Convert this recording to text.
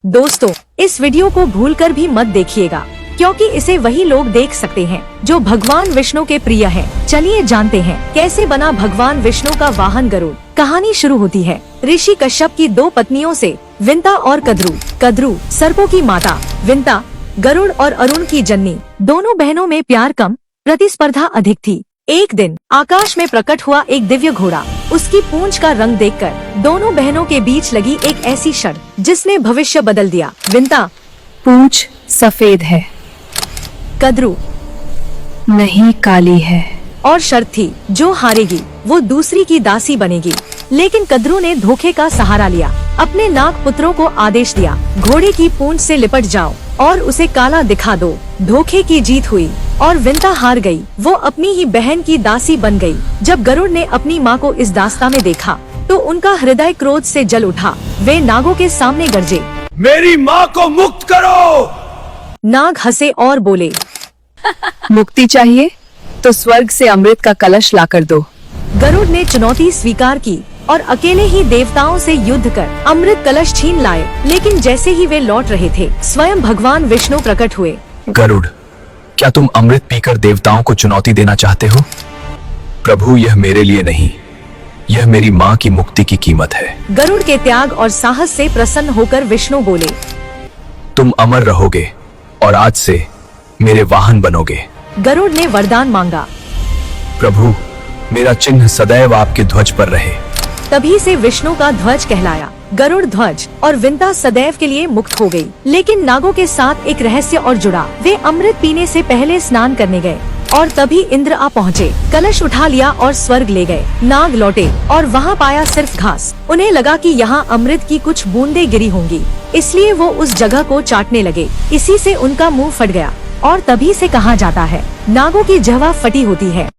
दोस्तों, इस वीडियो को भूलकर भी मत देखिएगा, क्योंकि इसे वही लोग देख सकते हैं जो भगवान विष्णु के प्रिय हैं। चलिए जानते हैं कैसे बना भगवान विष्णु का वाहन गरुड़। कहानी शुरू होती है ऋषि कश्यप की दो पत्नियों से, विंता और कद्रू। कद्रू सर्पों की माता, विंता गरुड़ और अरुण की जननी। दोनों बहनों में प्यार कम, प्रतिस्पर्धा अधिक थी। एक दिन आकाश में प्रकट हुआ एक दिव्य घोड़ा। उसकी पूंछ का रंग देखकर दोनों बहनों के बीच लगी एक ऐसी शर्त जिसने भविष्य बदल दिया। विंता, पूंछ सफेद है। कद्रू, नहीं, काली है। और शर्त थी जो हारेगी वो दूसरी की दासी बनेगी। लेकिन कद्रू ने धोखे का सहारा लिया। अपने नाग पुत्रों को आदेश दिया, घोड़े की पूंछ से लिपट जाओ और उसे काला दिखा दो। धोखे की जीत हुई और विंता हार गई। वो अपनी ही बहन की दासी बन गई। जब गरुड़ ने अपनी माँ को इस दास्तां में देखा तो उनका हृदय क्रोध से जल उठा। वे नागों के सामने गरजे, मेरी माँ को मुक्त करो। नाग हंसे और बोले, मुक्ति चाहिए तो स्वर्ग से अमृत का कलश लाकर दो। गरुड़ ने चुनौती स्वीकार की और अकेले ही देवताओं से युद्ध कर अमृत कलश छीन लाए। लेकिन जैसे ही वे लौट रहे थे, स्वयं भगवान विष्णु प्रकट हुए। गरुड़, क्या तुम अमृत पीकर देवताओं को चुनौती देना चाहते हो? प्रभु, यह मेरे लिए नहीं, यह मेरी माँ की मुक्ति की कीमत है। गरुड़ के त्याग और साहस से प्रसन्न होकर विष्णु बोले, तुम अमर रहोगे और आज से मेरे वाहन बनोगे। गरुड़ ने वरदान मांगा, प्रभु, मेरा चिन्ह सदैव आपके ध्वज पर रहे। तभी से विष्णु का ध्वज कहलाया गरुड़ ध्वज। और विंता सदैव के लिए मुक्त हो गई। लेकिन नागों के साथ एक रहस्य और जुड़ा। वे अमृत पीने से पहले स्नान करने गए और तभी इंद्र आ पहुँचे। कलश उठा लिया और स्वर्ग ले गए। नाग लौटे और वहाँ पाया सिर्फ घास। उन्हें लगा कि यहाँ अमृत की कुछ बूंदें गिरी होंगी, इसलिए वो उस जगह को चाटने लगे। इसी से उनका मुंह फट गया और तभी से कहा जाता है, नागों की जहवा फटी होती है।